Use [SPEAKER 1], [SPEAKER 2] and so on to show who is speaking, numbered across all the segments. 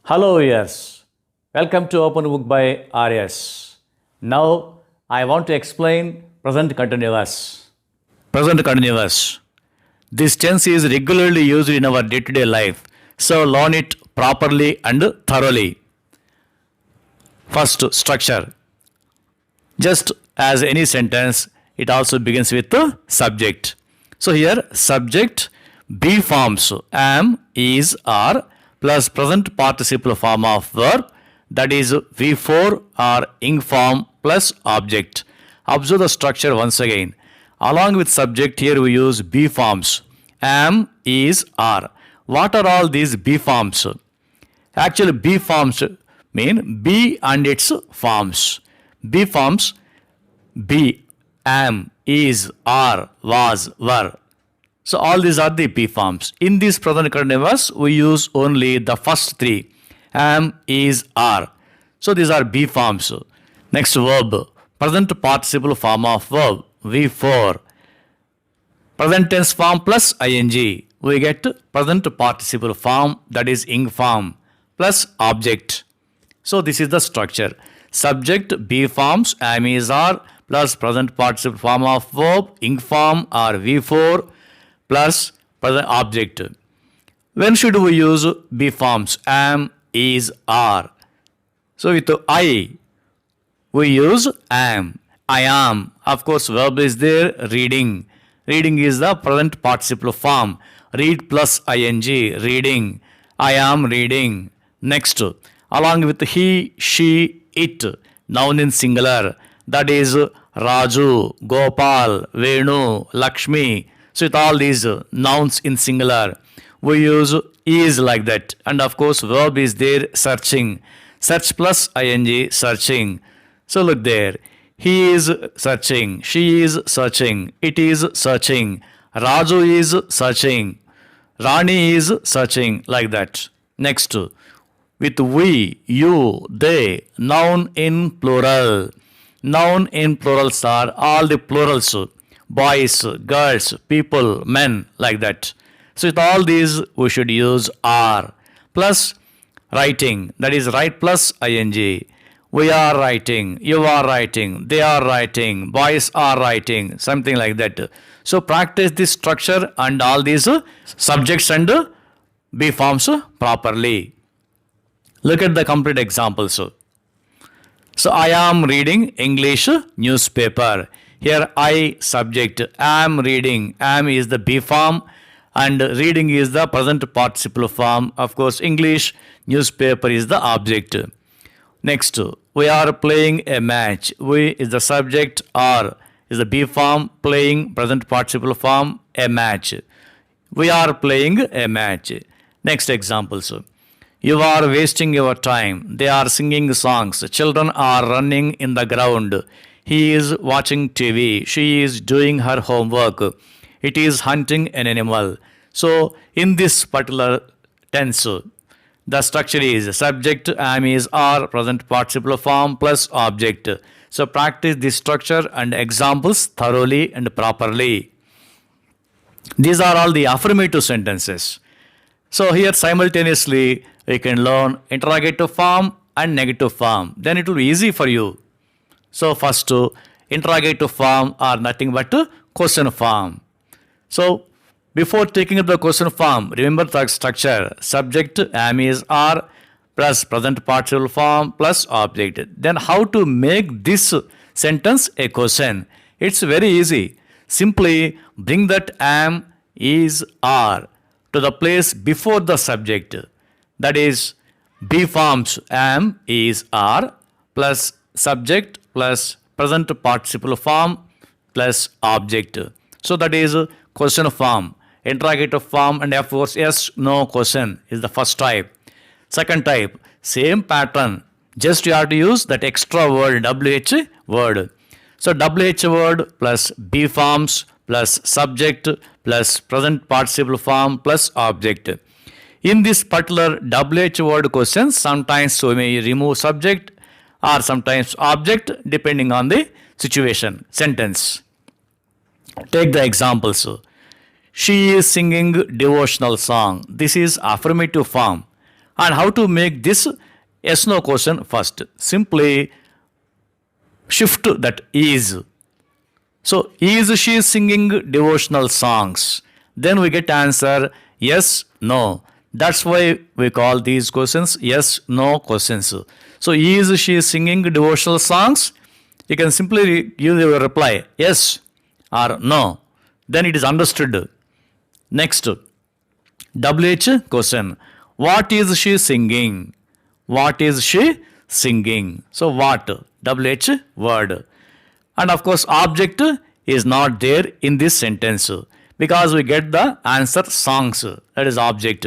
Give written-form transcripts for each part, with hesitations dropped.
[SPEAKER 1] Hello, yes. Welcome to Open Book by RS. Now, I want to explain present continuous. Present continuous. This tense is regularly used in our day-to-day life, so learn it properly and thoroughly. First, structure. Just as any sentence, it also begins with the subject. So here, subject, be forms am, is, are plus present participle form of verb, that is V4 or ing form plus object. Observe the structure once again. Along with subject, here we use be forms am, is, are. What are all these be forms? Actually, be forms mean be and its forms. Be forms be, am, is, are, was, were. So all these are the be forms. In this present continuous, we use only the first three. Am, is, are. So these are be forms. Next verb. Present participle form of verb. V4. Present tense form plus ing. We get present participle form, that is ing form, plus object. So this is the structure. Subject, be forms, am, is, are, plus present participle form of verb, ing form or V4, plus present object. When should we use be forms? Am, is, are. So with I, we use am. I am. Of course, verb is there. Reading. Reading is the present participle form. Read plus ing. Reading. I am reading. Next, along with he, she, it. Noun in singular. That is Raju, Gopal, Venu, Lakshmi. So with all these nouns in singular, we use is like that. And of course, verb is there, searching. Search plus ing, searching. So look there. He is searching. She is searching. It is searching. Raju is searching. Rani is searching, like that. Next, with we, you, they, noun in plural. Noun in plurals are all the plurals. Boys, girls, people, men, like that. So with all these, we should use are. Plus writing, that is write plus ing. We are writing, you are writing, they are writing, boys are writing, something like that. So practice this structure and all these subjects and be forms properly. Look at the complete examples. So I am reading English newspaper. Here I subject, am reading, am is the be form and reading is the present participle form. Of course, English newspaper is the object. Next, we are playing a match. We is the subject, are is the be form, playing present participle form, a match. We are playing a match. Next examples. You are wasting your time. They are singing songs. Children are running in the ground. He is watching TV. She is doing her homework. It is hunting an animal. So in this particular tense, the structure is subject, am, is, are, present participle form plus object. So practice this structure and examples thoroughly and properly. These are all the affirmative sentences. So here simultaneously you can learn interrogative form and negative form. Then it will be easy for you. So first, interrogative form are nothing but question form. So before taking up the question form, remember the structure. Subject, am, is, are, plus present participle form plus object. Then how to make this sentence a question? It's very easy. Simply bring that am, is, are to the place before the subject. That is be forms am, is, are plus subject plus present participle form plus object. So that is question form. Interrogative form and of course yes, no question is the first type. Second type, same pattern. Just you have to use that extra word, WH word. So WH word plus be forms plus subject plus present participle form plus object. In this particular WH word question, sometimes we may remove subject or sometimes object depending on the situation, sentence. Take the examples. She is singing devotional song. This is affirmative form. And how to make this yes no question first? Simply shift that is. So, is she singing devotional songs? Then we get answer yes, no. That's why we call these questions yes, no questions. So, is she singing devotional songs? You can simply give your reply yes or no. Then it is understood. Next, WH question. What is she singing? What is she singing? So, what? WH word. And of course, object is not there in this sentence because we get the answer songs. That is object.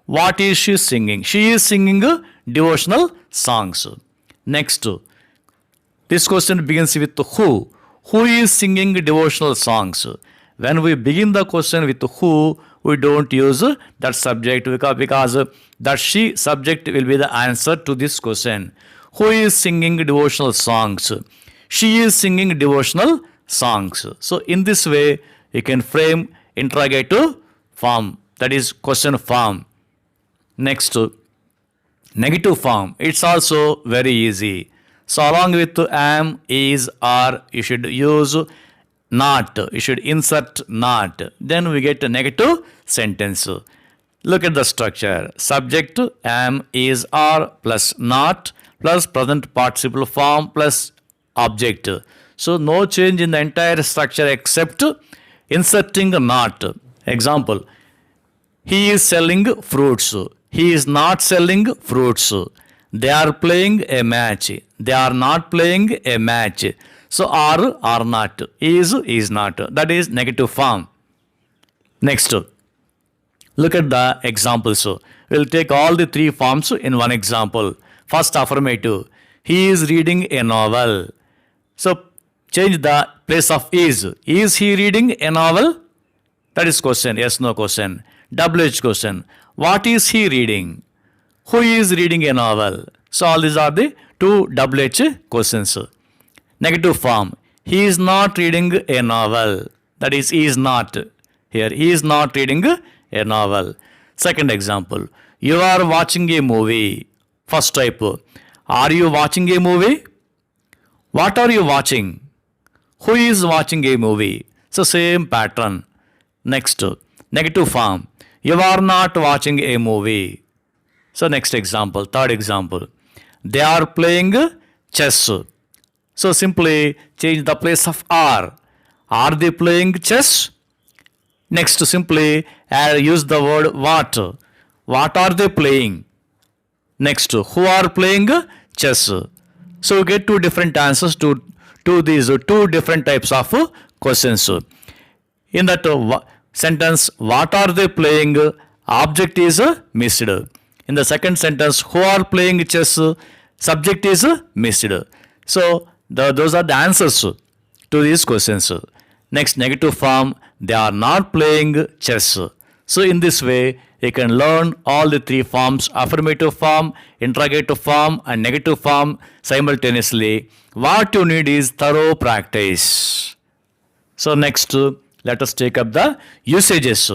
[SPEAKER 1] What is she singing? She is singing devotional songs. Next, this question begins with who. Who is singing devotional songs? When we begin the question with who, we don't use that subject because that she subject will be the answer to this question. Who is singing devotional songs? She is singing devotional songs. So in this way, you can frame interrogative form, that is question form. Next, negative form. It's also very easy. So along with am, is, are, you should use not. You should insert not. Then we get a negative sentence. Look at the structure. Subject, am, is, are plus not plus present participle form plus object. So no change in the entire structure except inserting not. Example, he is selling fruits. He is not selling fruits. They are playing a match. They are not playing a match. So are not. Is not. That is negative form. Next, look at the examples. We'll take all the three forms in one example. First, affirmative. He is reading a novel. So change the place of is. Is he reading a novel? That is question. Yes, no question. WH question. What is he reading? Who is reading a novel? So all these are the two WH questions. Negative form. He is not reading a novel. That is, he is not. Here, he is not reading a novel. Second example. You are watching a movie. First type. Are you watching a movie? What are you watching? Who is watching a movie? So same pattern. Next, negative form. You are not watching a movie. So next example, third example. They are playing chess. So simply change the place of are. Are they playing chess? Next, simply use the word what. What are they playing? Next, who are playing chess? So we get two different answers to these two different types of questions. In that sentence, what are they playing? Object is missed. In the second sentence, who are playing chess? Subject is missed. So those are the answers to these questions. Next, negative form, they are not playing chess. So in this way, you can learn all the three forms, affirmative form, interrogative form, and negative form simultaneously. What you need is thorough practice. So next, let us take up the usages.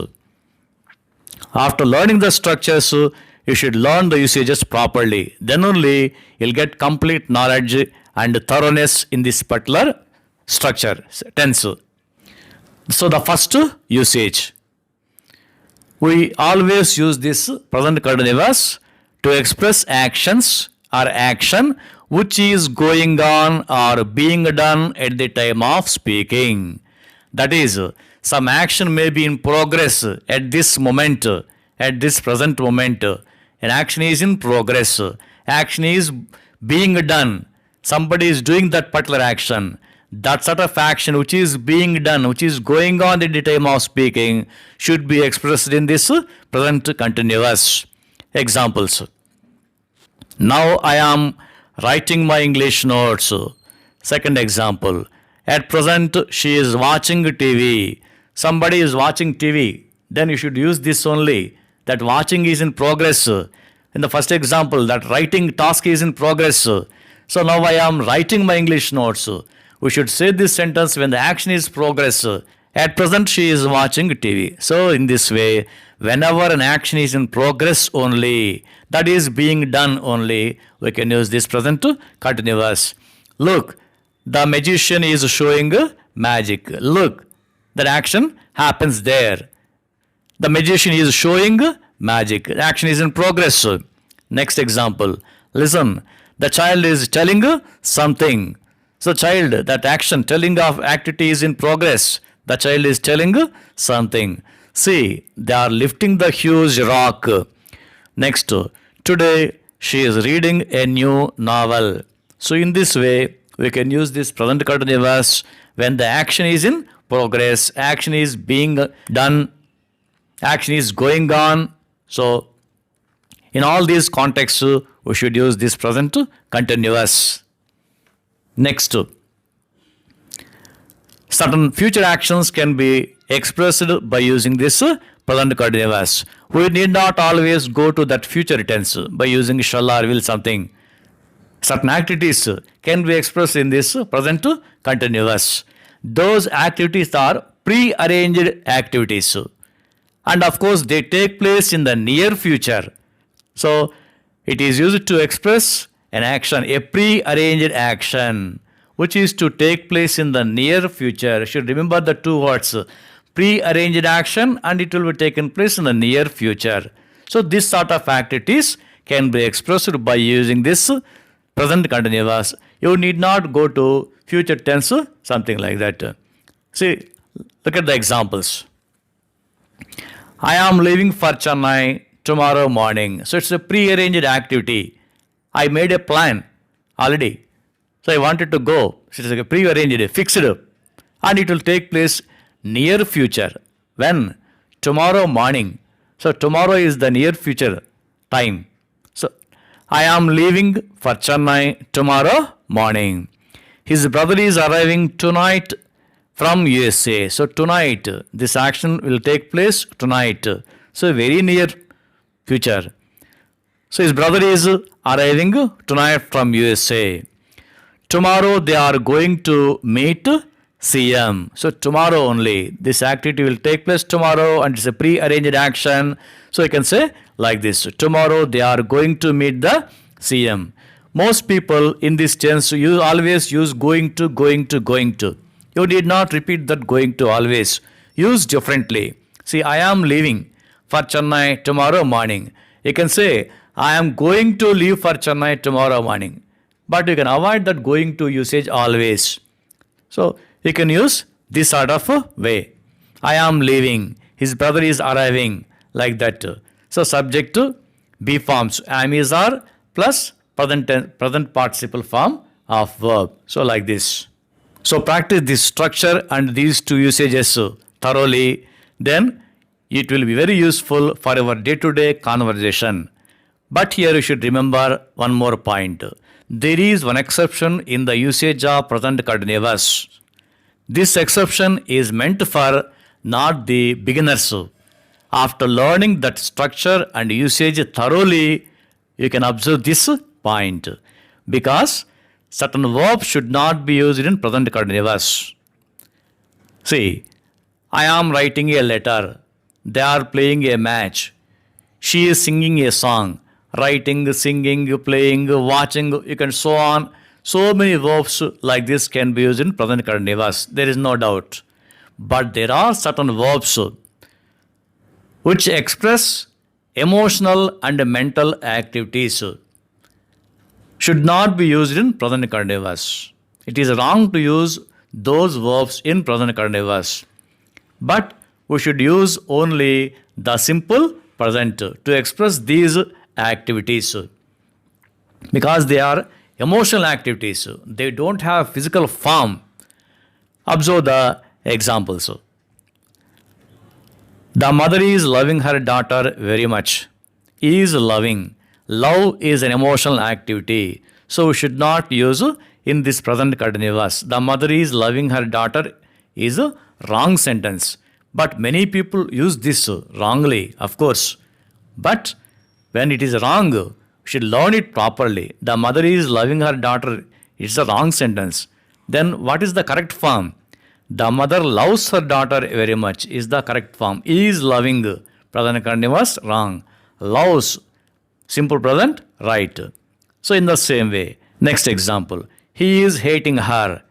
[SPEAKER 1] After learning the structures, you should learn the usages properly. Then only you'll get complete knowledge and thoroughness in this particular structure, tense. So the first usage. We always use this present continuous to express actions or action which is going on or being done at the time of speaking. That is, some action may be in progress at this moment, at this present moment. An action is in progress. Action is being done. Somebody is doing that particular action. That sort of action which is being done, which is going on at the time of speaking, should be expressed in this present continuous. Examples. Now I am writing my English notes. Second example. At present she is watching TV. Somebody is watching TV. Then you should use this only. That watching is in progress. In the first example, that writing task is in progress. So now I am writing my English notes. We should say this sentence when the action is progress. At present, she is watching TV. So, in this way, whenever an action is in progress only, that is being done only, we can use this present continuous. Look, the magician is showing magic. Look, that action happens there. The magician is showing magic. Action is in progress. Next example. Listen, the child is telling something. So, child, that action, telling of activity is in progress. The child is telling something. See, they are lifting the huge rock. Next, today she is reading a new novel. So, in this way, we can use this present continuous when the action is in progress, action is being done, action is going on. So, in all these contexts, we should use this present continuous. Next, certain future actions can be expressed by using this present continuous. We need not always go to that future tense by using shall or will something. Certain activities can be expressed in this present continuous. Those activities are pre-arranged activities. And of course, they take place in the near future. So, it is used to express an action, a pre-arranged action, which is to take place in the near future. You should remember the two words, pre-arranged action, and it will be taken place in the near future. So, this sort of activities can be expressed by using this present continuous. You need not go to future tense, something like that. See, look at the examples. I am leaving for Chennai tomorrow morning. So, it's a pre-arranged activity. I made a plan already. So, I wanted to go. So, it is a pre-arranged, fixed, and it will take place near future. When? Tomorrow morning. So, tomorrow is the near future time. So, I am leaving for Chennai tomorrow morning. His brother is arriving tonight from USA. So, tonight, this action will take place tonight. So, very near future. So, his brother is arriving tonight from USA. Tomorrow, they are going to meet CM. So, tomorrow only. This activity will take place tomorrow and it's a pre-arranged action. So, you can say like this. Tomorrow, they are going to meet the CM. Most people in this tense, you always use going to, going to, going to. You need not repeat that going to always. Use differently. See, I am leaving for Chennai tomorrow morning. You can say, I am going to leave for Chennai tomorrow morning. But you can avoid that going to usage always. So, you can use this sort of way. I am leaving. His brother is arriving. Like that. So, subject to be forms. Am, is, are plus present participle form of verb. So, like this. So, practice this structure and these two usages thoroughly. Then, it will be very useful for our day-to-day conversation. But here you should remember one more point. There is one exception in the usage of present continuous. This exception is meant for not the beginners. After learning that structure and usage thoroughly, you can observe this point. Because certain verbs should not be used in present continuous. See, I am writing a letter. They are playing a match. She is singing a song. Writing, singing, playing, watching, you can so on. So many verbs like this can be used in present continuous. There is no doubt. But there are certain verbs which express emotional and mental activities should not be used in present continuous. It is wrong to use those verbs in present continuous. But we should use only the simple present to express these activities because they are emotional activities. They don't have physical form. Observe the examples. The mother is loving her daughter very much. Is loving. Love is an emotional activity. So we should not use in this present continuous. The mother is loving her daughter is a wrong sentence. But many people use this wrongly, of course. But when it is wrong, we should learn it properly. The mother is loving her daughter. It's a wrong sentence. Then what is the correct form? The mother loves her daughter very much is the correct form. Is loving, present continuous, wrong. Loves, simple present, right. So in the same way, next example, he is hating her.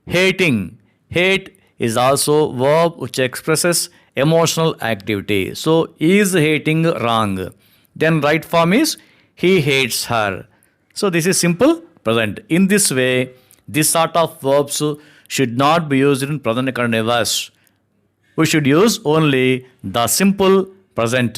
[SPEAKER 1] Hating, hate is also verb which expresses emotional activity. So is hating, wrong. Then right form is he hates her. So this is simple present. In this way, this sort of verbs should not be used in present continuous. We should use only the simple present.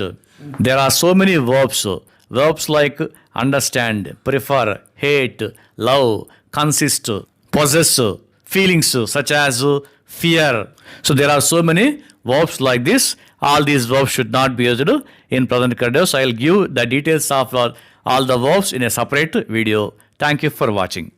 [SPEAKER 1] There are so many verbs. Verbs like understand, prefer, hate, love, consist, possess, feelings such as fear. So there are so many verbs like this. All these verbs should not be used in present continuous. I will give the details of all the verbs in a separate video. Thank you for watching.